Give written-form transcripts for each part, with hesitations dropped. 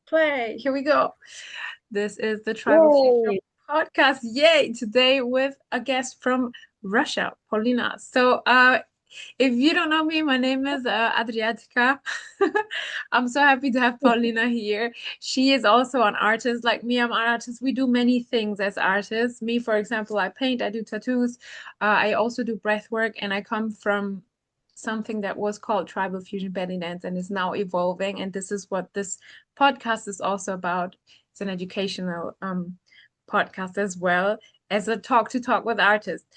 Play. Here we go. This is the Tribal Future Yay! podcast. Yay! Today with a guest from Russia, Polina. If you don't know me, my name is Adriatica. I'm so happy to have Paulina here. She is also an artist like me. I'm an artist. We do many things as artists. Me, for example, I paint, I do tattoos. I also do breath work, and I come from something that was called Tribal Fusion Bellydance and is now evolving. And this is what this podcast is also about. It's an educational podcast as well as a talk with artists.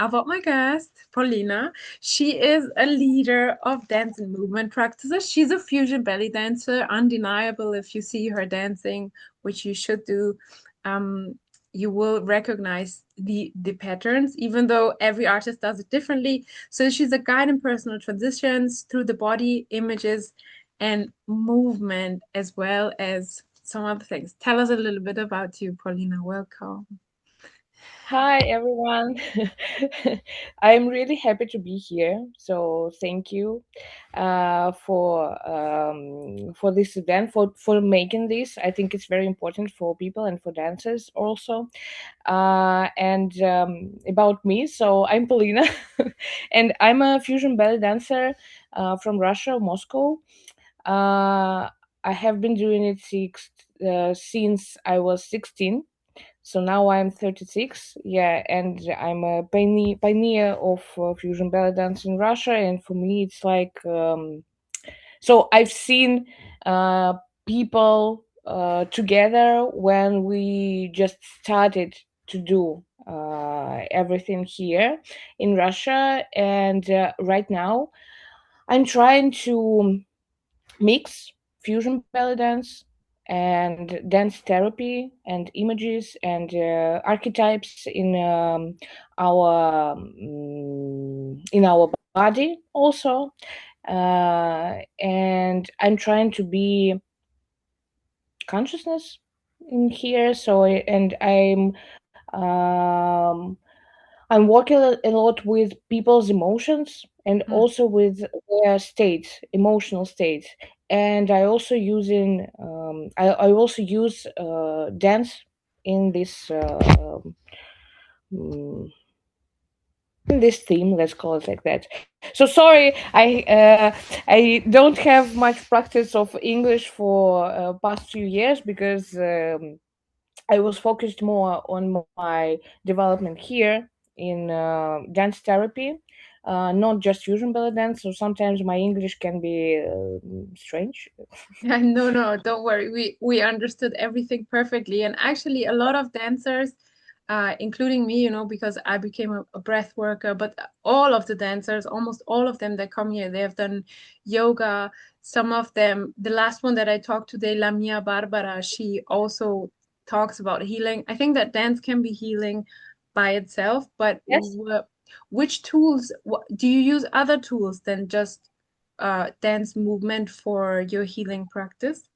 About my guest, Polina, she is a leader of dance and movement practices. She's a fusion belly dancer, undeniable if you see her dancing, which you should do. Um, you will recognize the patterns, even though every artist does it differently. So she's a guide in personal transitions through the body, images, and movement, as well as some other things. Tell us a little bit about you, Paulina. Welcome. Hi everyone. I'm really happy to be here. So thank you for this event for making this. I think it's very important for people and for dancers also. And About me, so I'm Polina, and I'm a fusion belly dancer from Russia, Moscow. Uh, I have been doing it since I was 16. So now I'm 36, yeah, and I'm a pioneer of fusion ballet dance in Russia. And for me, it's like so I've seen uh, people together when we just started to do everything here in Russia, and right now I'm trying to mix fusion belly dance and dance therapy and images and archetypes in our body also, and I'm trying to be consciousness in here. Um, I'm working a lot with people's emotions and Mm. also with their states, emotional states. And I also use dance in mm, this theme. Let's call it like that. So sorry, I don't have much practice of English for past few years because I was focused more on my development here in dance therapy, not just fusion belly dance. So sometimes my English can be strange. No, no, don't worry. We understood everything perfectly. And actually, a lot of dancers, including me, because I became a breath worker, but all of the dancers, almost all of them that come here, they have done yoga. Some of them, the last one that I talked today, La Mia Barbara, she also talks about healing. I think that dance can be healing by itself, but Yes. which tools, do you use other tools than just dance movement for your healing practice?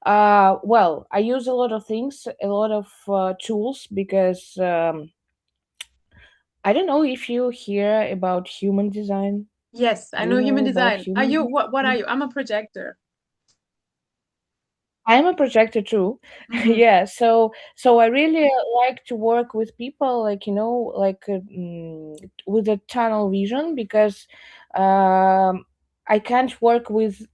Well, I use a lot of things, a lot of tools because I don't know if you hear about human design. Yes, I Do know you human know about design. Are human you what are design? you? I'm a projector. I'm a projector too. Hmm. Yeah, so I really like to work with people like with a tunnel vision because I can't work with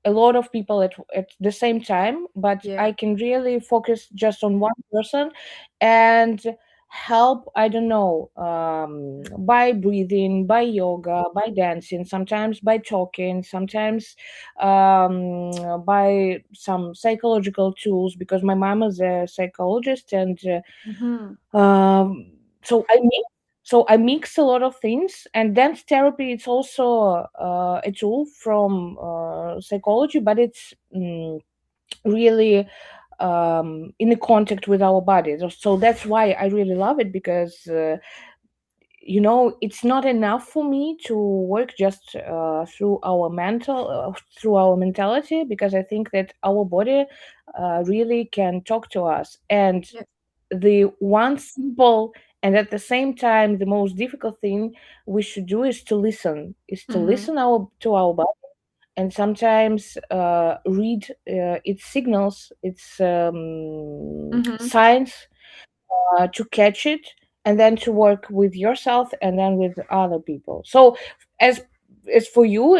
a lot of people at the same time, but Yeah. I can really focus just on one person and help, I don't know, by breathing, by yoga, by dancing, sometimes by talking, sometimes by some psychological tools because my mom is a psychologist, and Hmm. so I mix a lot of things. And dance therapy, it's also a tool from psychology, but it's really in a contact with our bodies. So that's why I really love it because it's not enough for me to work just through our mentality, because I think that our body really can talk to us. And Yes. the one simple and at the same time the most difficult thing we should do is to listen Hmm. to our body, and sometimes read its signals, its Mm-hmm. signs, to catch it, and then to work with yourself and then with other people. So as as for you,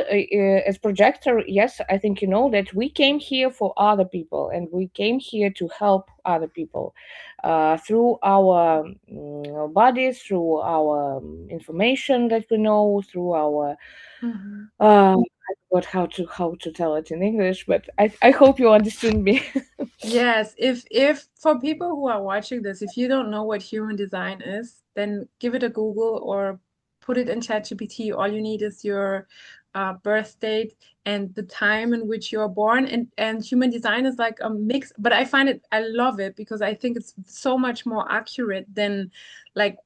as projector, yes, I think you know that we came here for other people, and we came here to help other people through our bodies, through our information that we know, through our Mm-hmm. I forgot how to tell it in English, but I hope you understood me. Yes, if for people who are watching this, if you don't know what human design is, then give it a Google or put it in ChatGPT. All you need is your birth date and the time in which you're born. And human design is like a mix, but I love it because I think it's so much more accurate than like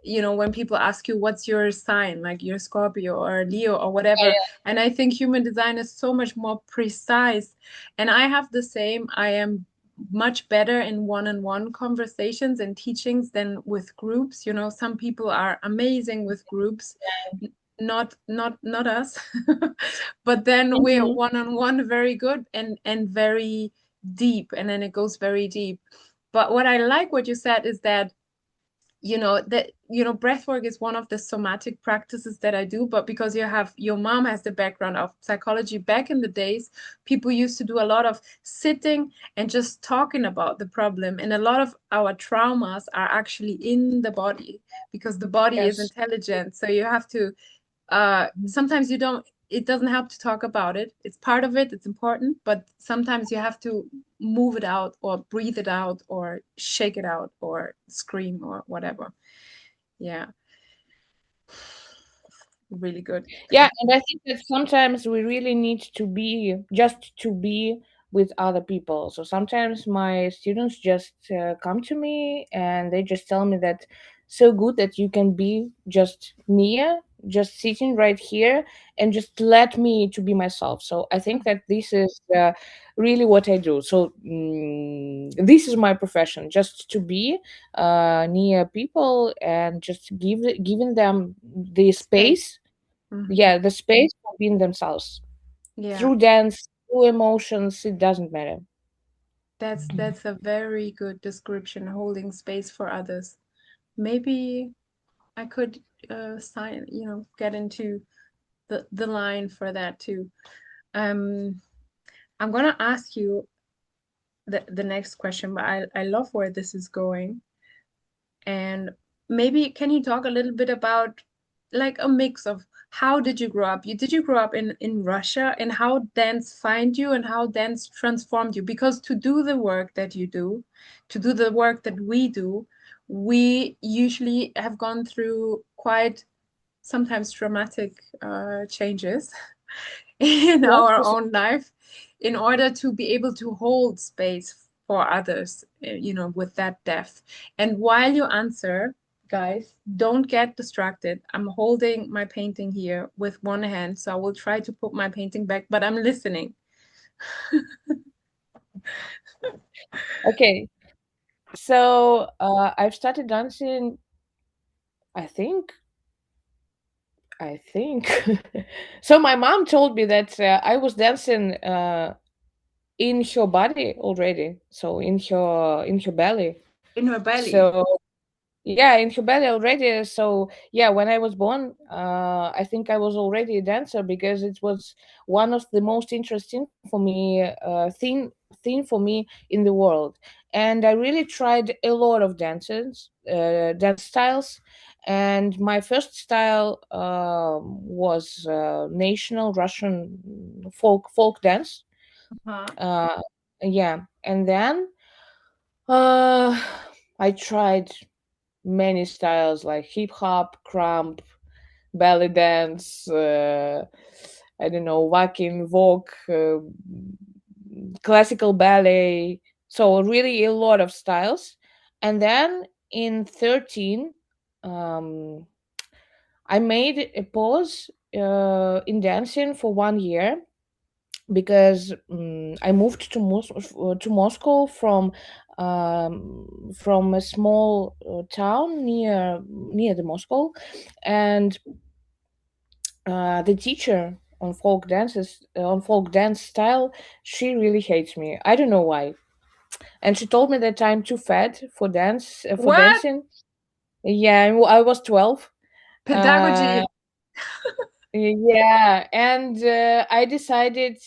when people ask you what's your sign, like you're Scorpio or Leo or whatever. And I think human design is so much more precise. And I have the same. I am much better in one-on-one conversations and teachings than with groups. Some people are amazing with groups, not us. But then we're Mhm. one-on-one very good and very deep, and then it goes very deep. But what I like what you said is that breath work is one of the somatic practices that I do, but because your mom has the background of psychology, back in the days people used to do a lot of sitting and just talking about the problem, and a lot of our traumas are actually in the body because the body is Yes. intelligent. So you have to sometimes you don't it doesn't help to talk about it. It's part of it, it's important, but sometimes you have to move it out or breathe it out or shake it out or scream or whatever. Yeah, really good. Yeah, and I think that sometimes we really need to be just to be with other people. So sometimes my students just come to me and they just tell me that so good that you can be just near, just sitting right here and just let me to be myself. So I think that this is really what I do. So this is my profession, just to be near people and just giving them the Space. space, Hmm. yeah, the space for being themselves Yeah, through dance, through emotions, it doesn't matter. that's a very good description, holding space for others. Maybe I could get into the line for that too. um I'm gonna ask you the next question, but I love where this is going. And maybe can you talk a little bit about like a mix of how did you grow up? Did you grow up in Russia, and how dance find you and how dance transformed you? Because to do the work that you do, to do the work that we do, we usually have gone through quite sometimes traumatic changes in Yes, our yes. own life in order to be able to hold space for others, with that depth. And while you answer, guys, don't get distracted. I'm holding my painting here with one hand, so I will try to put my painting back, but I'm listening. Okay, so I've started dancing. I think. I think. So my mom told me that I was dancing in her body already, so in her belly. In her belly. So yeah, in Quebec already. So yeah, when I was born, I think I was already a dancer because it was one of the most interesting for me thing for me in the world. And I really tried a lot of dance styles. And my first style was national Russian folk dance. Uh-huh. Uh, yeah, and then uh, I tried many styles like hip hop, crump, belly dance, I don't know, walking, walk, classical ballet. So really a lot of styles. And then in 13, um, I made a pause in dancing for 1 year because I moved to Moscow from a small town near the Moscow, and the teacher on folk dances, on folk dance style, she really hates me. I don't know why. And she told me that I'm too fat for for What? dancing. Yeah, I was 12. Uh, Pedagogy. yeah, and I decided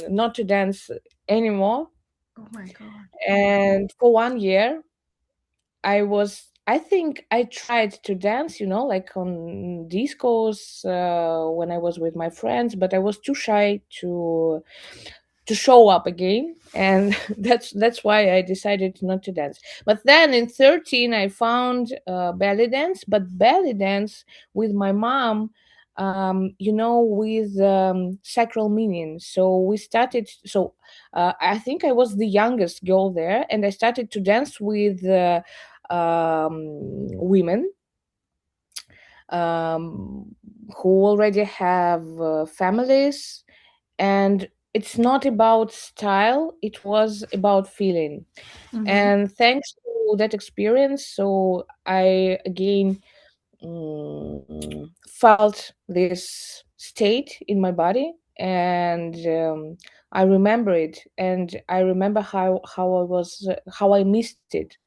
not to dance anymore. Oh my God. And for 1 year, I think I tried to dance, like on discos when I was with my friends, but I was too shy to show up again, and that's why I decided not to dance. But then in 13 I found belly dance, but belly dance with my mom, with sacral meaning. So we started. So I think I was the youngest girl there, and I started to dance with women um, who already have families, and it's not about style, it was about feeling. Mm-hmm. And thanks to that experience, so I again felt this state in my body, and I remember it, and I remember how I missed it.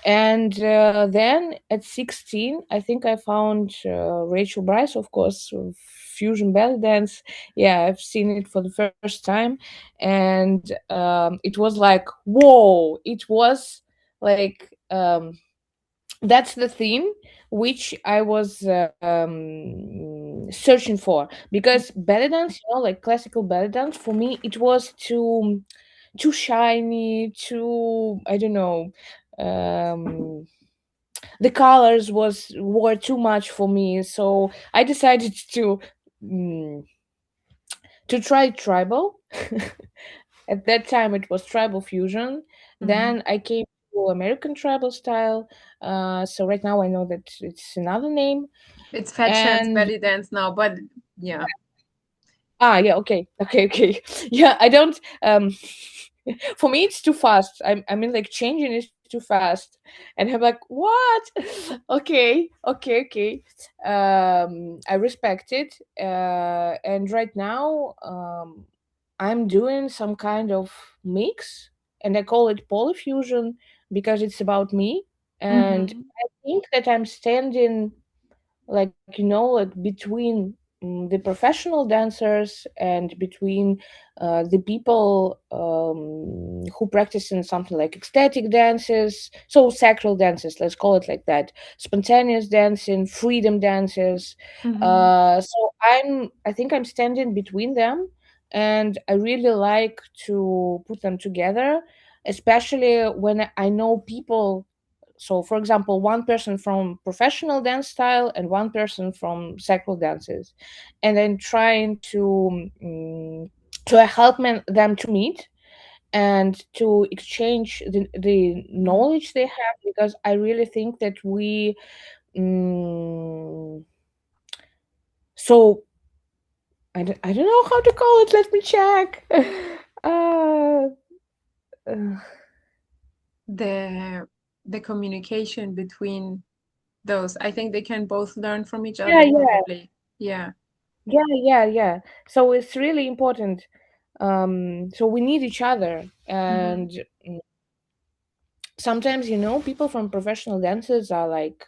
And then at 16, I think I found Rachel Bryce, of course, Fusion Bellydance. Yeah, I've seen it for the first time. And it was like, whoa, it was like, that's the theme which I was searching for. Because belly dance, like classical belly dance, for me, it was too shiny, too, I don't know. Um, the colors were too much for me, so I decided mm, to try tribal. At that time it was tribal fusion. Mm-hmm. Then I came to American tribal style. So right now I know that it's another name. It's Fat Chance And belly dance now, but yeah. yeah, okay. Yeah, I don't for me it's too fast. I mean, like, changing is too fast, and I'm like, what? Okay. I respect it, and right now I'm doing some kind of mix, and I call it polyfusion because it's about me. And Mm-hmm. I think that I'm standing, like between the professional dancers and between the people who practice in something like ecstatic dances, so sacral dances, let's call it like that, spontaneous dancing, freedom dances. Mm-hmm. I think I'm standing between them, and I really like to put them together, especially when I know people. So for example, one person from professional dance style and one person from sacral dances, and then trying to help them to meet and to exchange the knowledge they have, because I really think that we mm, so I don't know how to call it, let me check. uh, uh, The the communication between those. I think they can both learn from each yeah, other yeah, probably. Yeah. yeah. So it's really important. So we need each other. Mm-hmm. And sometimes, people from professional dancers are like,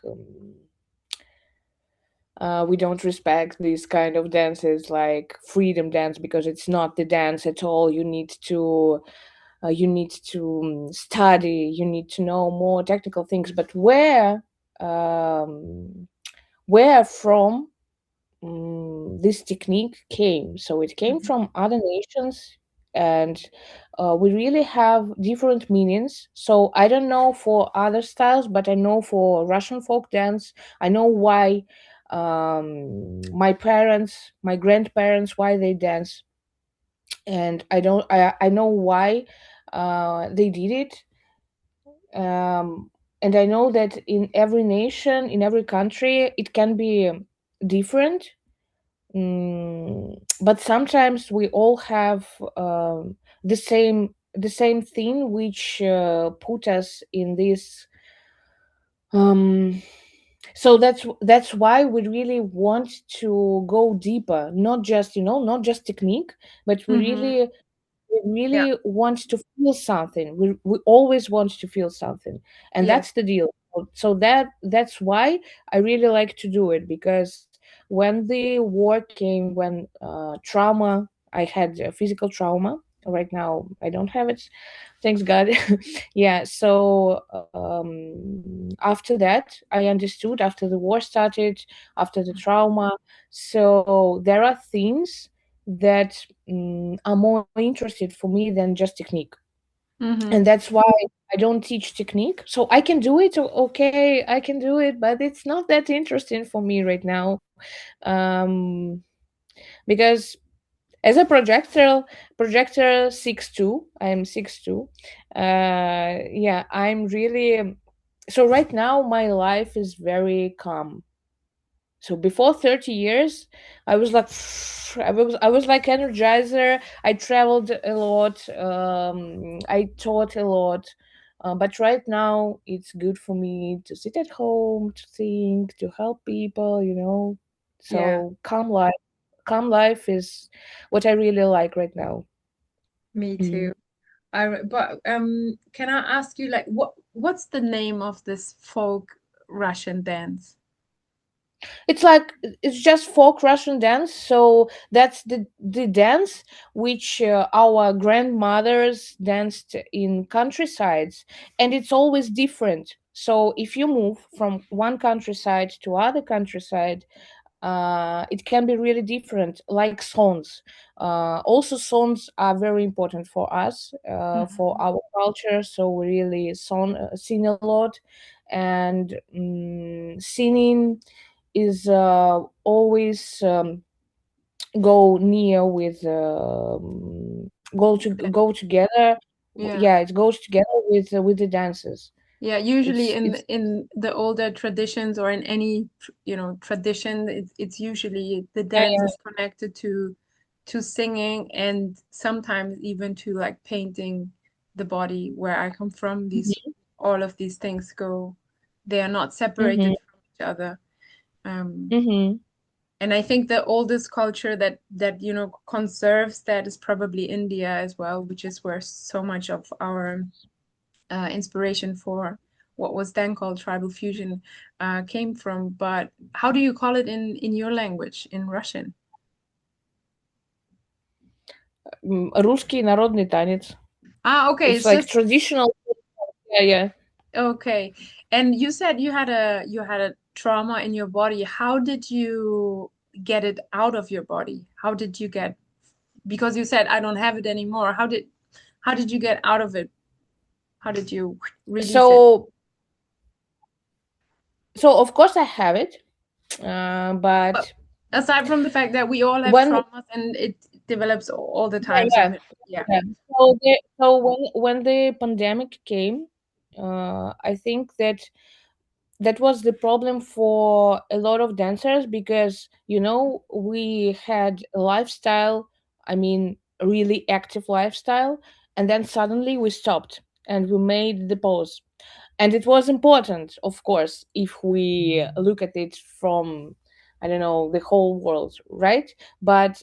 we don't respect these kind of dances like freedom dance, because it's not the dance at all. You need to study, you need to know more technical things. But um, where from this technique came. So it came Mm-hmm. from other nations, and we really have different meanings. So I don't know for other styles, but I know for Russian folk dance, I know why my parents, my grandparents, why they dance, and I know why they did it. Um, and I know that in every nation, in every country, it can be different. But sometimes we all have the same thing, which put us in this um, So that's why we really want to go deeper, not just, not just technique, but Mm-hmm. we Yeah. really want to feel something. We always want to feel something, and Yes. that's the deal. So that's why I really like to do it, because when the war came, when trauma, I had physical trauma. Right now I don't have it, thanks God. Yeah, so after that I understood, after the war started, after the trauma. So there are things that are more interested for me than just technique, and Mm-hmm. that's why I don't teach technique. So I can do it, okay, I can do it, but it's not that interesting for me right now. um because as a projector 6'2", I'm 6'2". Yeah, I'm really, so right now my life is very calm. So before 30 years, I was like, I was like energizer. I traveled a lot. I taught a lot. But right now, it's good for me to sit at home, to think, to help people. Yeah. So calm life is what I really like right now. Me Mm. too. But can I ask you like what's the name of this folk Russian dance? It's like, it's just folk Russian dance. So that's the dance which our grandmothers danced in countrysides, and it's always different. So if you move from one countryside to other countryside, it can be really different, like songs. Also, songs are very important for us, for Hmm. our culture. So we really sing a lot, and singing is always go near with go together. Yeah. Yeah, it goes together with the dances. Yeah, usually It's in the older traditions or in any tradition, it's usually the Yeah, dance yeah. is connected to singing and sometimes even to like painting the body. Where I come from, these all of these things go, they are not Mm-hmm. separated from each other. Um, Mm-hmm. and I think the oldest culture that conserves that is probably India as well, which is where so much of our inspiration for what was then called tribal fusion came from. But how do you call it in your language, in Russian? Русский народный танец. Ah, okay, It's it's like just traditional. Yeah, yeah. okay. And you said you had a trauma in your body. How did you get it out of your body? How did you get, because you said I don't have it anymore. How did you get out of it? How did you release it? So so of course I have it, But but aside from the fact that we all have when traumas and it develops all the yeah, time, so yeah, that yeah. yeah. So when the pandemic came, I think that was the problem for a lot of dancers, because we had a lifestyle, I mean, a really active lifestyle, and then suddenly we stopped and we made the pause. And it was important, of course, if we look at it from, I don't know, the whole world, right? But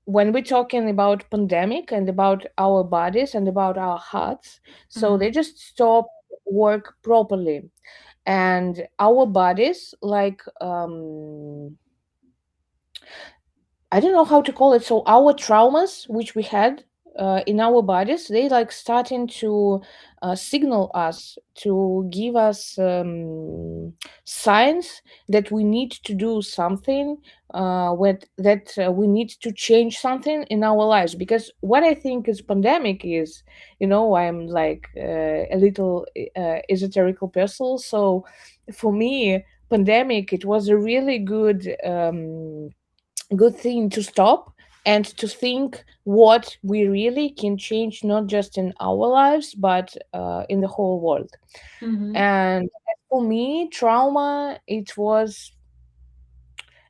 when we're talking about pandemic and about our bodies and about our hearts, so Mhm. they just stop work properly, and our bodies, like, I don't know how to call it. So our traumas, which we had in our bodies, they like starting to signal us, to give us signs that we need to do something, we need to change something in our lives. Because what I think is pandemic is, I'm like a little esoterical person. So for me, pandemic, it was a really good thing to stop and to think what we really can change, not just in our lives, but in the whole world. Mhm. And for me, trauma, it was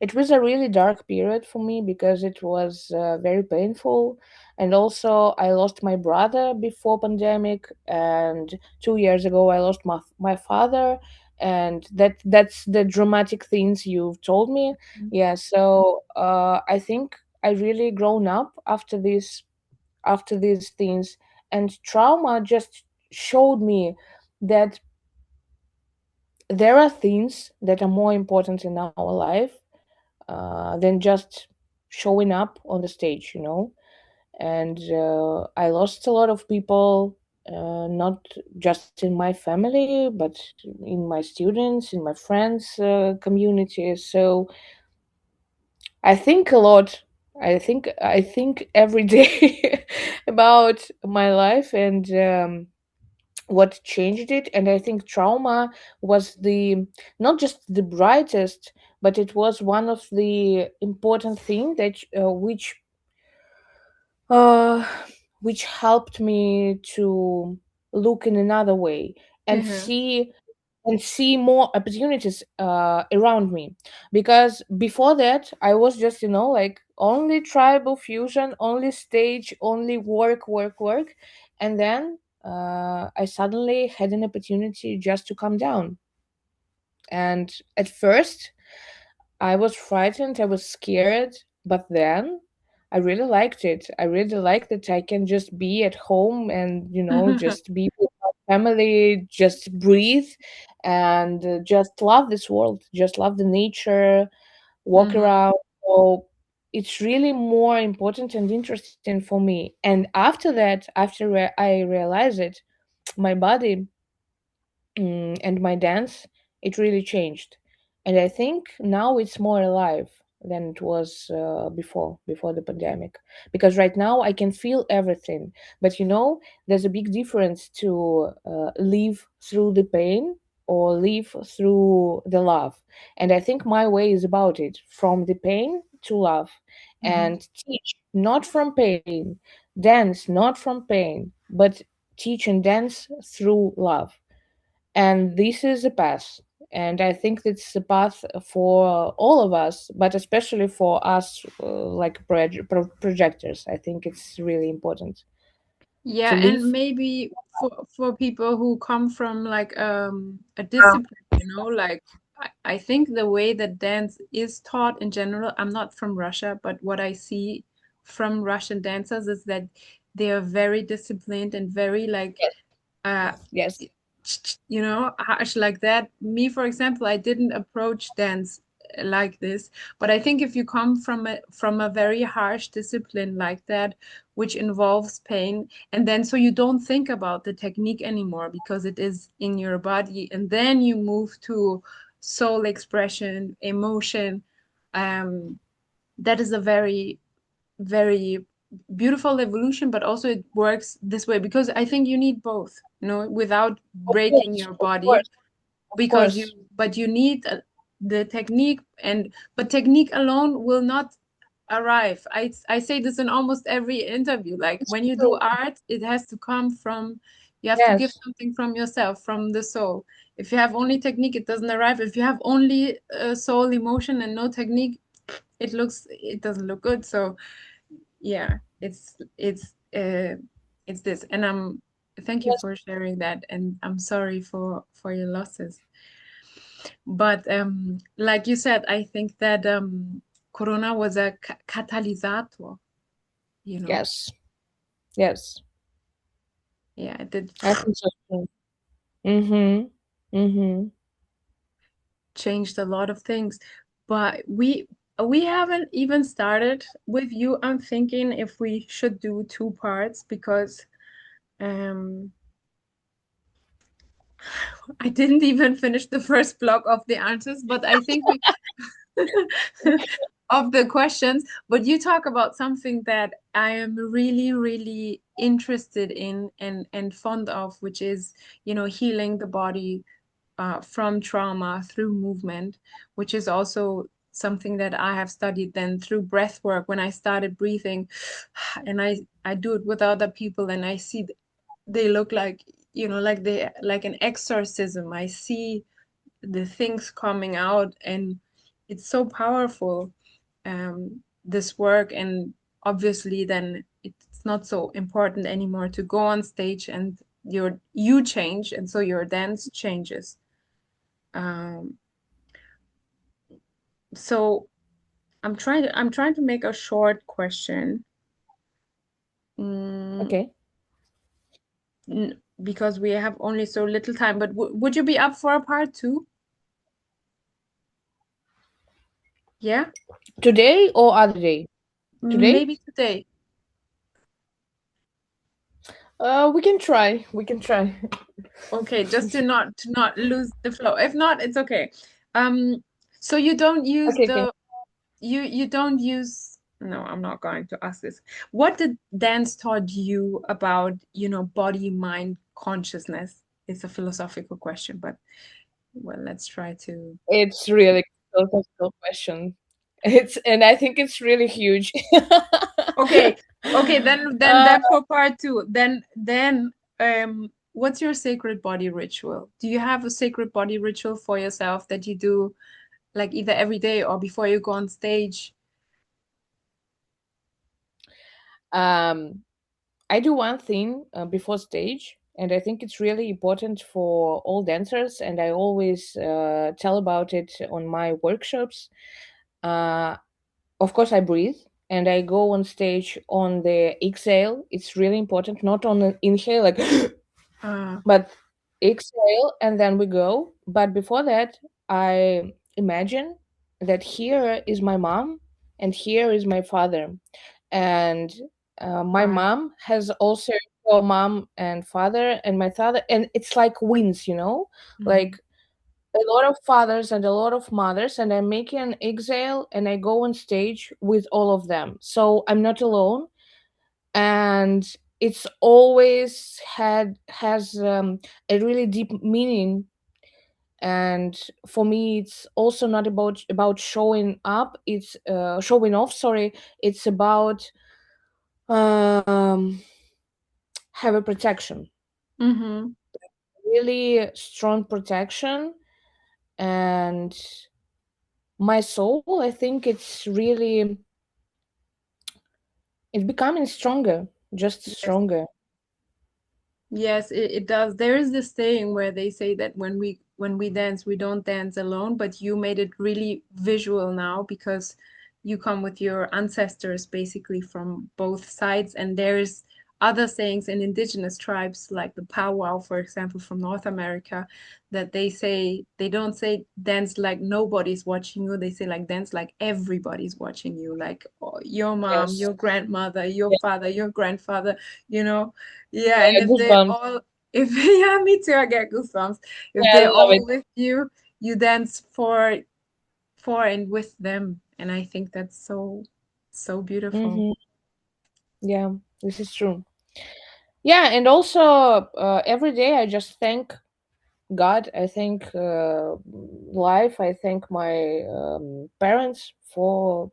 a really dark period for me, because it was very painful. And also I lost my brother before pandemic, and 2 years ago I lost my father. and that's the dramatic things you've told me. Yeah, so I think I really grown up after these things, and trauma just showed me that there are things that are more important in our life than just showing up on the stage, you know. And I lost a lot of people, not just in my family, but in my students, in my friends' community. So I think a lot. I think every day about my life and what changed it. And I think trauma was the not just the brightest, but it was one of the important thing that uh, which helped me to look in another way and Uh-huh. see more opportunities around me. Because before that I was just, you know, like only tribal fusion, only stage, only work work work. And then I suddenly had an opportunity just to come down. And at first I was frightened, I was scared, but then I really liked it. I really liked that I can just be at home and, you know, just be with my family, just breathe and just love this world, just love the nature, walk Mm-hmm. around. So it's really more important and interesting for me. And after that, I realized it, my body and my dance, it really changed. And I think now it's more alive than it was before the pandemic, because right now I can feel everything. But you know, there's a big difference to live through the pain or live through the love. And I think my way is about it, from the pain to love, Mm-hmm. and teach not from pain, dance not from pain, but teach and dance through love. And this is a path. And I think it's a path for all of us, but especially for us, like projectors. I think it's really important to Yeah, and live. maybe for people who come from like a discipline, like I think the way that dance is taught in general, I'm not from Russia, but what I see from Russian dancers is that they are very disciplined and very like Yes, uh yes, harsh like that. Me, for example, I didn't approach dance like this, but I think if you come from a very harsh discipline like that, which involves pain, and then so you don't think about the technique anymore because it is in your body, and then you move to soul expression, emotion, um, that is a very very beautiful evolution, but also it works this way because I think you need both, without of breaking course, your of body, course, of because course. you need the technique, but technique alone will not arrive. I say this in almost every interview. Like It's when you do true. art, it has to come from, you have to give Yes, something from yourself, from the soul. If you have only technique, it doesn't arrive. If you have only soul emotion and no technique, it doesn't look good. So yeah, it's this, and I'm thank you yes, for sharing that, and I'm sorry for your losses. But like you said, I think that Corona was a catalysator, you know. yes, yes. Yeah, it did I think so too. Mm-hmm. Mm-hmm. changed a lot of things. But we haven't even started with you. I'm thinking if we should do two parts because um I didn't even finish the first block of the answers, but I think we of the questions. But you talk about something that I am really, really interested in and fond of, which is, healing the body from trauma through movement, which is also something that I have studied then through breath work when I started breathing, and I do it with other people, and I see they look like, like they like an exorcism. I see the things coming out, and it's so powerful, this work. And obviously then it's not so important anymore to go on stage and you change, and so your dance changes. Um, so I'm trying to make a short question. Mm, Okay. because we have only so little time, but w would you be up for a part two? Yeah, Today or other day? Today? maybe today. We can try. We can try. Okay, just to not lose the flow. If not, it's okay. Um, so you don't use Okay, okay. the you don't use no, I'm not going to ask this. What did dance taught you about, body, mind, consciousness? It's a philosophical question, but well, let's try to. It's really a philosophical question. And I think it's really huge. Okay, okay, then then uh, then for part two, what's your sacred body ritual? Do you have a sacred body ritual for yourself that you do like either every day or before you go on stage? um, I do one thing before stage, and I think it's really important for all dancers, and I always tell about it on my workshops. Uh, of course, I breathe, and I go on stage on the exhale. It's really important, not on an inhale, like, Uh, but exhale, and then we go. But before that, I imagine that here is my mom, and here is my father, and my wow. mom has also a mom and father, and my father, and it's like wings, Mhm. like a lot of fathers and a lot of mothers, and I make an exhale and I go on stage with all of them, so I'm not alone. And it's always had has a really deep meaning. And for me, it's also not about showing up, it's showing off, sorry. It's about um have a protection, Mm-hmm. really strong protection. And my soul, I think it's becoming stronger, just Yes. stronger. Yes, it does. There is this saying where they say that when we dance, we don't dance alone, but you made it really visual now because you come with your ancestors basically from both sides, and there's other sayings in indigenous tribes like the powwow, for example, from North America, that they don't say dance like nobody's watching you. They say like dance like everybody's watching you, like your mom, Yes. your grandmother, your Yeah, father, your grandfather, you know. Yeah, and yeah, if they goosebumps. all, if yeah, me too, I get goosebumps. If Yeah, I they're love it. all with you, you dance for and with them, and I think that's so beautiful. Hmm. Yeah, this is true. Yeah, and also every day I just thank God. I thank life. I thank my parents for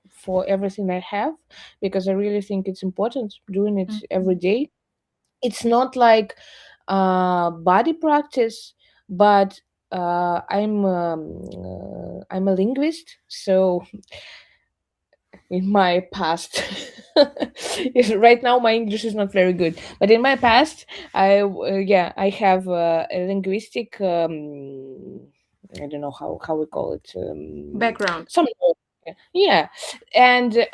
everything I have, because I really think it's important doing it every Mhm. day. It's not like body practice, but I'm a linguist, so in my past, yes, right now my English is not very good, but in my past, yeah, I have a linguistic, I don't know how we call it, Background. some, yeah. And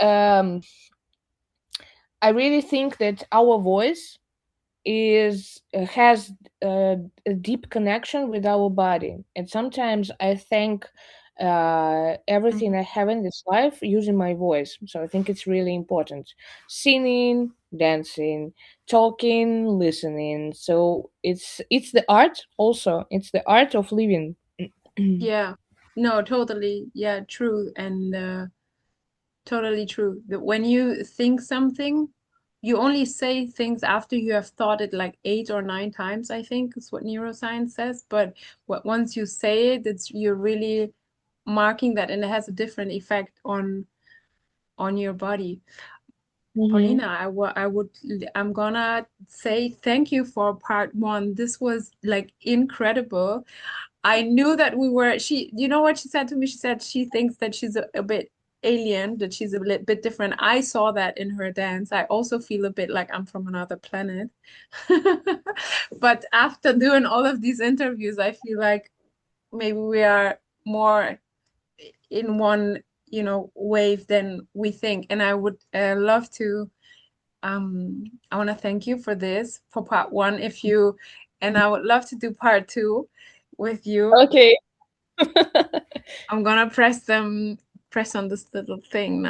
I really think that our voice is has a deep connection with our body, and sometimes I thank everything I Mhm. have in this life using my voice. So I think it's really important: singing, dancing, talking, listening. So it's the art, also it's the art of living. Yeah. No, totally. Yeah, true. And totally true. That when you think something, you only say things after you have thought it like 8 or 9 times, I think is what neuroscience says. But once you say it, you're really marking that, and it has a different effect on your body. Hmm. Paulina, I'm gonna say thank you for part one. This was like incredible. I knew that you know what she said to me? She said she thinks that she's a bit alien, that she's a bit different. I saw that in her dance. I also feel a bit like I'm from another planet. But after doing all of these interviews, I feel like maybe we are more in one, wave than we think. And I would love to I want to thank you for this, for part one. If you And I would love to do part two with you. Okay. I'm gonna press on this little thing now.